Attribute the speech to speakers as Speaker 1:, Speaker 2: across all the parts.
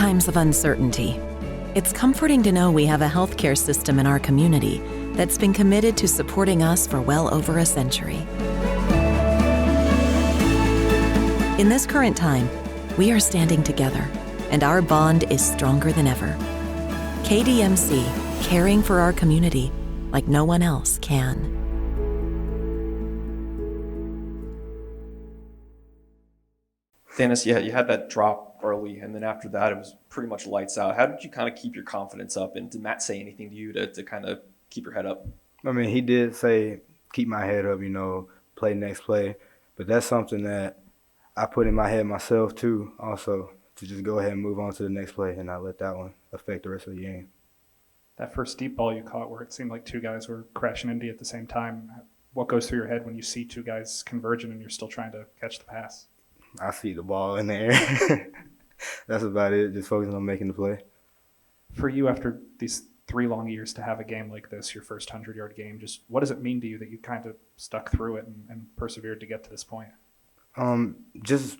Speaker 1: times of uncertainty, it's comforting to know we have a healthcare system in our community that's been committed to supporting us for well over a century. In this current time, we are standing together, and our bond is stronger than ever. KDMC, caring for our community like no one else can.
Speaker 2: Dannis, you had that drop early, and then after that, it was pretty much lights out. How did you kind of keep your confidence up, and did Matt say anything to you to kind of keep your head up?
Speaker 3: I mean, he did say, keep my head up, play next play. But that's something that I put in my head myself, too, also, to just go ahead and move on to the next play and not let that one affect the rest of the game.
Speaker 4: That first deep ball you caught where it seemed like two guys were crashing into you at the same time, what goes through your head when you see two guys converging and you're still trying to catch the pass?
Speaker 3: I see the ball in the air. That's about it, just focusing on making the play.
Speaker 4: For you, after these 3 long years, to have a game like this, your first 100-yard game, just what does it mean to you that you kind of stuck through it and persevered to get to this point?
Speaker 3: Just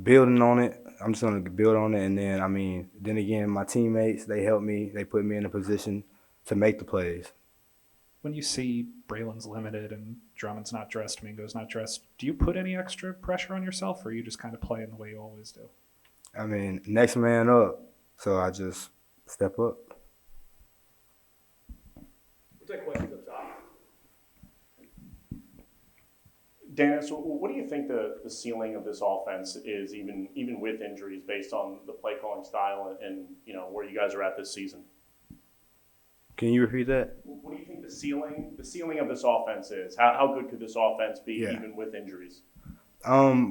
Speaker 3: building on it. I'm just going to build on it. And then again, my teammates, they helped me. They put me in a position to make the plays.
Speaker 4: When you see Braylon's limited and Drummond's not dressed, Mingo's not dressed, do you put any extra pressure on yourself, or you just kind of play in the way you always do?
Speaker 3: Next man up, so I just step up.
Speaker 5: We'll take questions up top. Dannis, what do you think the ceiling of this offense is, even with injuries, based on the play calling style and where you guys are at this season?
Speaker 3: Can you repeat that?
Speaker 5: What do you think the ceiling of this offense is? How good could this offense be even with injuries?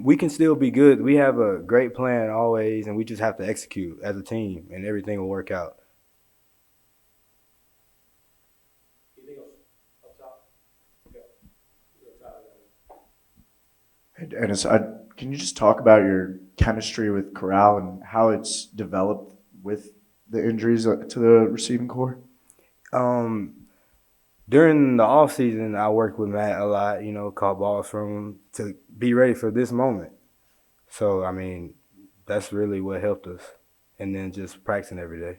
Speaker 3: We can still be good. We have a great plan always, and we just have to execute as a team, and everything will work out.
Speaker 5: Anything else up top?
Speaker 6: Hey, Dannis, can you just talk about your chemistry with Corral and how it's developed with the injuries to the receiving core?
Speaker 3: During the off season, I worked with Matt a lot, caught balls from him to be ready for this moment. So, that's really what helped us. And then just practicing every day.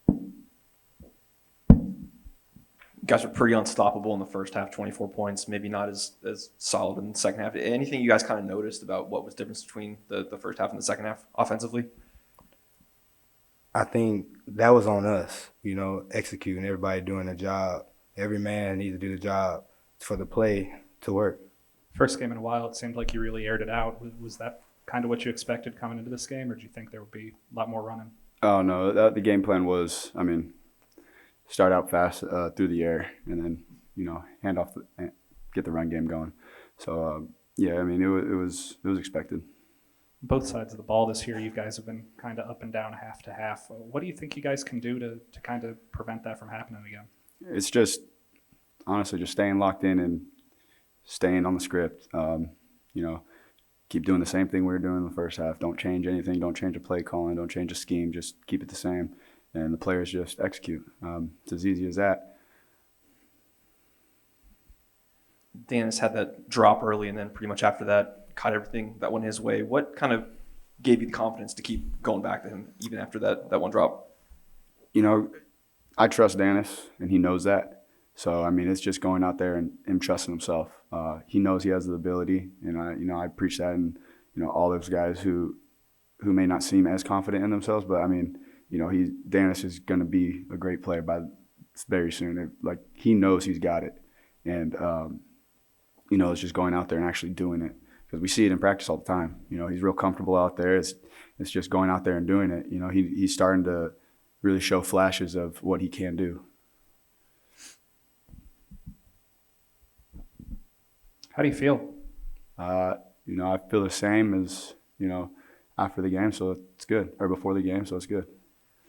Speaker 2: You guys are pretty unstoppable in the first half, 24 points, maybe not as solid in the second half. Anything you guys kind of noticed about what was the difference between the first half and the second half offensively?
Speaker 3: I think that was on us, executing, everybody doing their job. Every man needs to do the job for the play to work.
Speaker 4: First game in a while, it seemed like you really aired it out. Was that kind of what you expected coming into this game, or do you think there would be a lot more running?
Speaker 7: Oh, no. The game plan was, start out fast through the air and then, hand off, get the run game going. So, it was expected.
Speaker 4: Both sides of the ball this year, you guys have been kind of up and down half to half. What do you think you guys can do to kind of prevent that from happening again?
Speaker 7: It's just, honestly, just staying locked in and staying on the script. Keep doing the same thing we were doing in the first half. Don't change anything. Don't change the play calling. Don't change the scheme. Just keep it the same. And the players just execute. It's as easy as that.
Speaker 2: Dannis had that drop early, and then pretty much after that, caught everything that went his way. What kind of gave you the confidence to keep going back to him even after that one drop?
Speaker 7: I trust Dannis, and he knows that. So, it's just going out there and him trusting himself. He knows he has the ability, and I preach that, and all those guys who may not seem as confident in themselves, but Dannis is going to be a great player by very soon. He knows he's got it, and it's just going out there and actually doing it. Because we see it in practice all the time. He's real comfortable out there. It's just going out there and doing it. He's starting to really show flashes of what he can do.
Speaker 4: How do you feel?
Speaker 7: I feel the same as, after the game, so it's good. Or before the game, so it's good.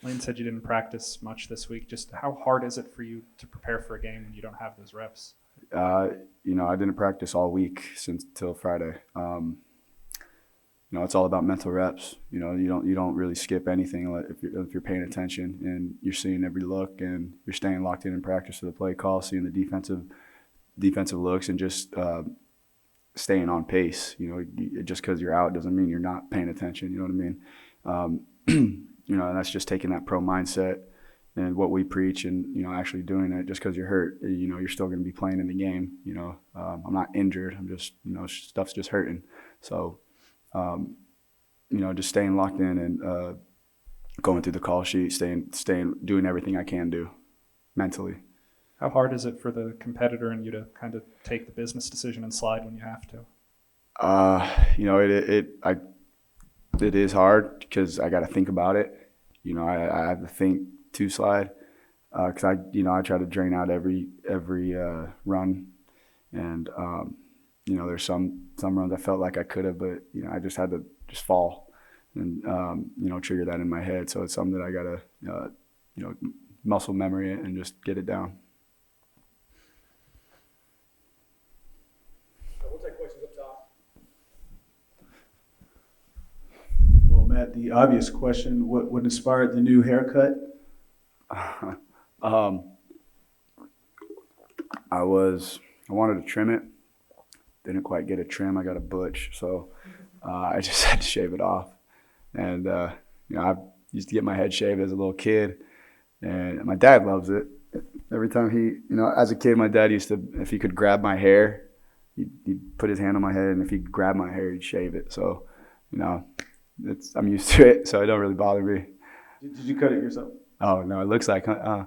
Speaker 4: Lane said you didn't practice much this week. Just how hard is it for you to prepare for a game when you don't have those reps?
Speaker 7: I didn't practice all week till Friday. It's all about mental reps. You don't really skip anything if you're paying attention and you're seeing every look and you're staying locked in practice to the play call, seeing the defensive looks, and just staying on pace. Just because you're out doesn't mean you're not paying attention. You know what I mean? And that's just taking that pro mindset and what we preach, and actually doing it. Just because you're hurt, you're still going to be playing in the game. I'm not injured. I'm just stuff's just hurting. So just staying locked in and going through the call sheet, staying, doing everything I can do mentally.
Speaker 4: How hard is it for the competitor and you to kind of take the business decision and slide when you have to? It is hard because I got to think about it. I have to think to slide because I try to drain out every run, and there's some runs I felt like I could have, but I just had to just fall and trigger that in my head. So it's something that I gotta muscle memory it and just get it down.
Speaker 8: We'll take questions up top.
Speaker 9: Well, Matt, the obvious question: what inspired the new haircut?
Speaker 7: I wanted to trim it. Didn't quite get a trim. I got a butch, so I just had to shave it off. And I used to get my head shaved as a little kid, and my dad loves it. Every time as a kid, my dad used to, if he could grab my hair, he'd put his hand on my head, and if he could grab my hair, he'd shave it. So, I'm used to it, so it don't really bother me.
Speaker 9: Did you cut it yourself?
Speaker 7: Oh no, it looks like.
Speaker 9: No,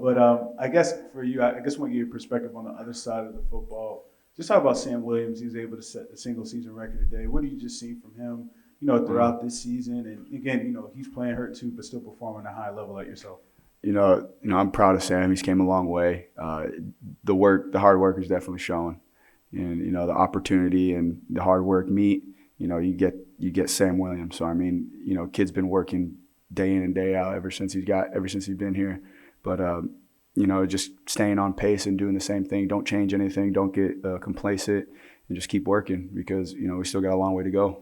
Speaker 9: but I guess for you, I want to get your perspective on the other side of the football. Just talk about Sam Williams. He was able to set the single season record today. What do you just see from him, throughout this season? And again, he's playing hurt too, but still performing at a high level like yourself.
Speaker 7: I'm proud of Sam. He's came a long way. The hard work is definitely showing, and the opportunity and the hard work meet. You get Sam Williams. So I mean, kid's been working day in and day out ever since he's been here. But just staying on pace and doing the same thing. Don't change anything. Don't get complacent, and just keep working because we still got a long way to go.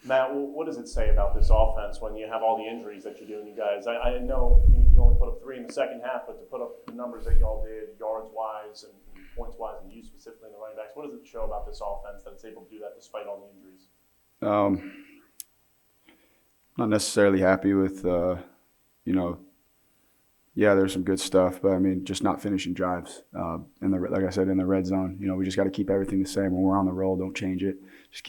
Speaker 5: Matt, what does it say about this offense when you have all the injuries that you're doing, you guys? I know you only put up 3 in the second half, but to put up the numbers that y'all did, yards-wise and points-wise, and you specifically in the running backs, what does it show about this offense that it's able to do that despite all the injuries?
Speaker 7: Not necessarily happy with, there's some good stuff, but I mean, just not finishing drives. Like I said, in the red zone, we just got to keep everything the same. When we're on the roll, don't change it. Just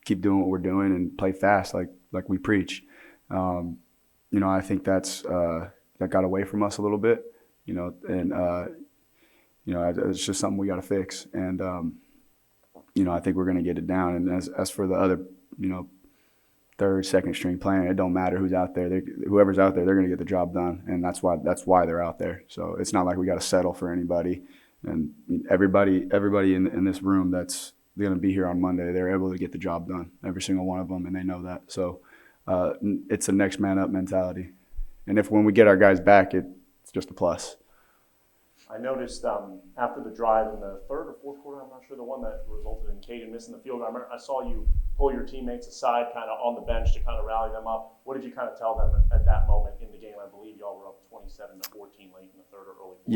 Speaker 7: keep doing what we're doing and play fast, like we preach. I think that got away from us a little bit, it's just something we got to fix. And I think we're going to get it down. And as for the other, third, second string playing, it don't matter who's out there. Whoever's out there, they're going to get the job done, and that's why they're out there. So it's not like we got to settle for anybody. And everybody in this room that's going to be here on Monday, they're able to get the job done, every single one of them, and they know that. So it's a next man up mentality. And when we get our guys back, it's just a plus.
Speaker 5: I noticed after the drive in the third or fourth quarter, I'm not sure, the one that resulted in Caden missing the field goal, I saw you pull your teammates aside kind of on the bench to kind of rally them up. What did you kind of tell them at that moment in the game? I believe y'all were up 27-14 late in the third or early fourth.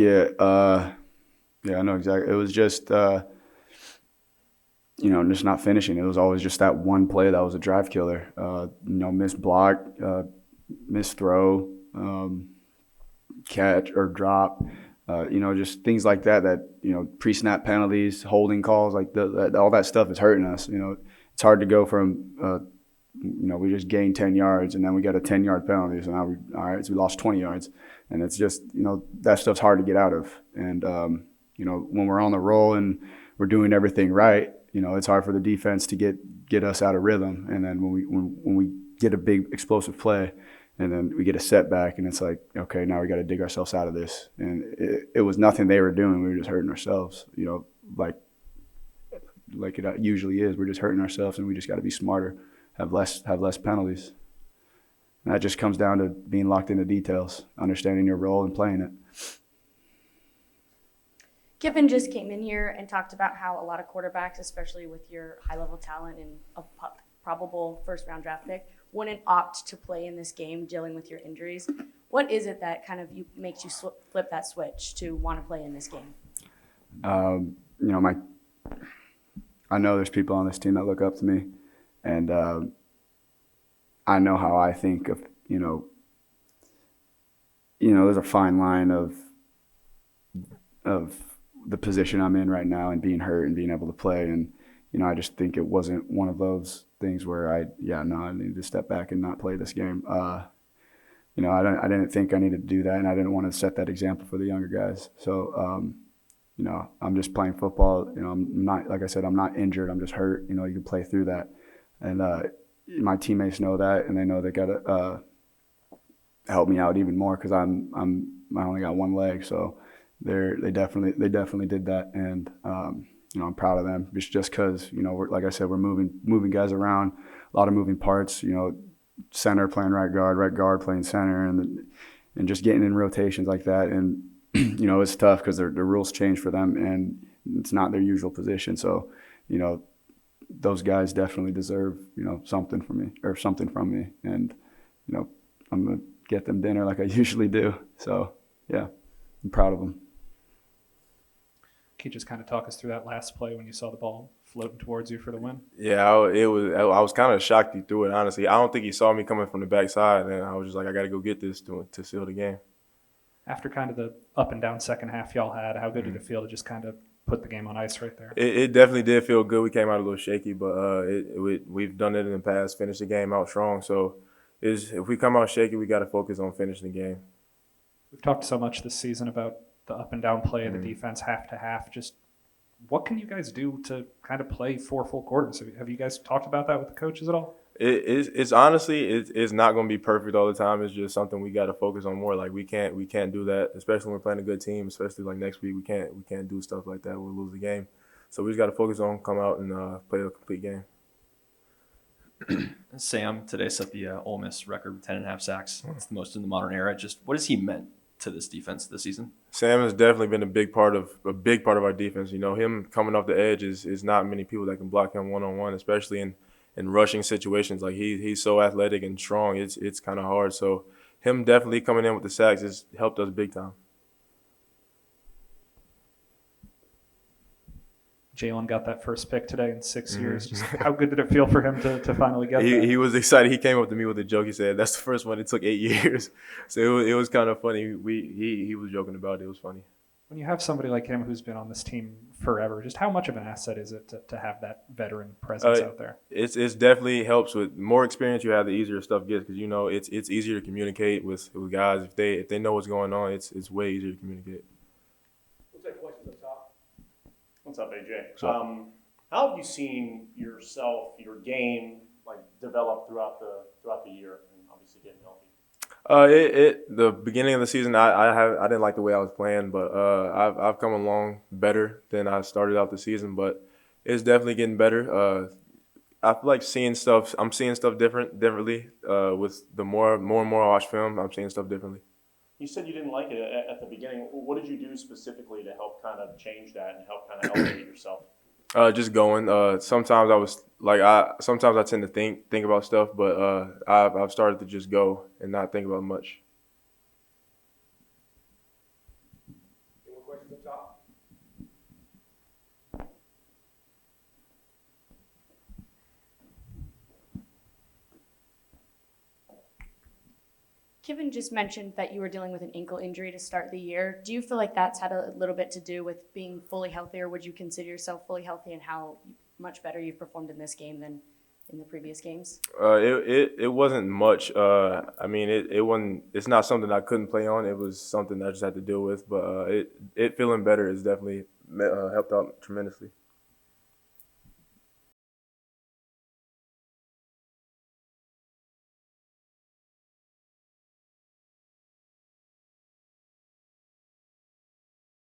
Speaker 7: Yeah, I know exactly. It was just, just not finishing. It was always just that one play that was a drive killer. Missed block, missed throw, catch or drop. Just things like that, pre-snap penalties, holding calls, like all that stuff is hurting us. It's hard to go from, we just gained 10 yards and then we got a 10-yard penalty. So now we lost 20 yards. And it's just, that stuff's hard to get out of. And, when we're on the roll and we're doing everything right, it's hard for the defense to get us out of rhythm. And then when we get a big explosive play, and then we get a setback, and it's like, okay, now we got to dig ourselves out of this. And it was nothing they were doing. We were just hurting ourselves, like it usually is. We're just hurting ourselves, and we just got to be smarter, have less penalties. And that just comes down to being locked into details, understanding your role and playing it.
Speaker 10: Kiffin just came in here and talked about how a lot of quarterbacks, especially with your high-level talent and a probable first-round draft pick, wouldn't opt to play in this game dealing with your injuries. What is it that kind of makes you flip that switch to want to play in this game?
Speaker 7: You know, I know there's people on this team that look up to me, and I know how I think of, you know, there's a fine line of the position I'm in right now and being hurt and being able to play. And, you know, I just think it wasn't one of those things where I need to step back and not play this game. You know, I didn't think I needed to do that, and I didn't want to set that example for the younger guys. So, you know, I'm just playing football. You know, I'm not, like I said, I'm not injured. I'm just hurt. You know, you can play through that. And my teammates know that, and they know they got to help me out even more because I only got one leg. So they definitely did that, and you know, I'm proud of them. It's just because, you know, like I said, we're moving guys around, a lot of moving parts. You know, center playing right guard playing center, and just getting in rotations like that. And you know, it's tough because the rules change for them, and it's not their usual position. So, you know, those guys definitely deserve, you know, something from me, and you know, I'm gonna get them dinner like I usually do. So yeah, I'm proud of them.
Speaker 8: Can you just kind of talk us through that last play when you saw the ball floating towards you for the win?
Speaker 11: Yeah, I was kind of shocked he threw it, honestly. I don't think he saw me coming from the backside, and I was just like, I got to go get this to seal the game.
Speaker 8: After kind of the up and down second half y'all had, how good did it feel to just kind of put the game on ice right there?
Speaker 11: It definitely did feel good. We came out a little shaky, but we've done it in the past, finished the game out strong. So if we come out shaky, we got to focus on finishing the game.
Speaker 8: We've talked so much this season about the up and down play of the defense half to half. Just what can you guys do to kind of play 4 full quarters? Have you guys talked about that with the coaches at all?
Speaker 11: It's honestly, it's not going to be perfect all the time. It's just something we got to focus on more. Like we can't do that, especially when we're playing a good team. Especially like next week, we can't do stuff like that. We'll lose the game. So we just got to focus on come out and play a complete game.
Speaker 2: Sam today set the Ole Miss record with 10.5 sacks. It's the most in the modern era. Just what has he meant to this defense this season?
Speaker 11: Sam has definitely been a big part of our defense. You know, him coming off the edge is not many people that can block him one-on-one, especially in rushing situations. Like he's so athletic and strong, it's kind of hard. So him definitely coming in with the sacks has helped us big time.
Speaker 8: Jaylon got that first pick today in 6 years. Just how good did it feel for him to finally get that?
Speaker 11: He was excited. He came up to me with a joke. He said, "That's the first one. It took 8 years." So it was kind of funny. He was joking about it. It was funny.
Speaker 8: When you have somebody like him who's been on this team forever, just how much of an asset is it to have that veteran presence out there?
Speaker 11: It's definitely helps. With the more experience you have, the easier stuff gets, because you know it's easier to communicate with guys. If they know what's going on, it's way easier to communicate.
Speaker 5: We'll take questions up top. What's up, AJ?
Speaker 11: What's up?
Speaker 5: How have you seen yourself, your game, like develop throughout the year, and obviously getting healthy?
Speaker 11: The beginning of the season, I didn't like the way I was playing, but I've come along better than I started out the season. But it's definitely getting better. I feel like I'm seeing stuff differently. With the more and more I watch film, I'm seeing stuff differently.
Speaker 5: You said you didn't like it at the beginning. What did you do specifically to help kind of change that and help kind of elevate yourself?
Speaker 11: Just going. Sometimes I tend to think about stuff, but I've started to just go and not think about much.
Speaker 5: Any more questions up top?
Speaker 10: Kevin just mentioned that you were dealing with an ankle injury to start the year. Do you feel like that's had a little bit to do with being fully healthy, or would you consider yourself fully healthy, and how much better you've performed in this game than in the previous games?
Speaker 11: It wasn't much. I mean, it wasn't. It's not something I couldn't play on. It was something I just had to deal with. But it feeling better has definitely helped out tremendously.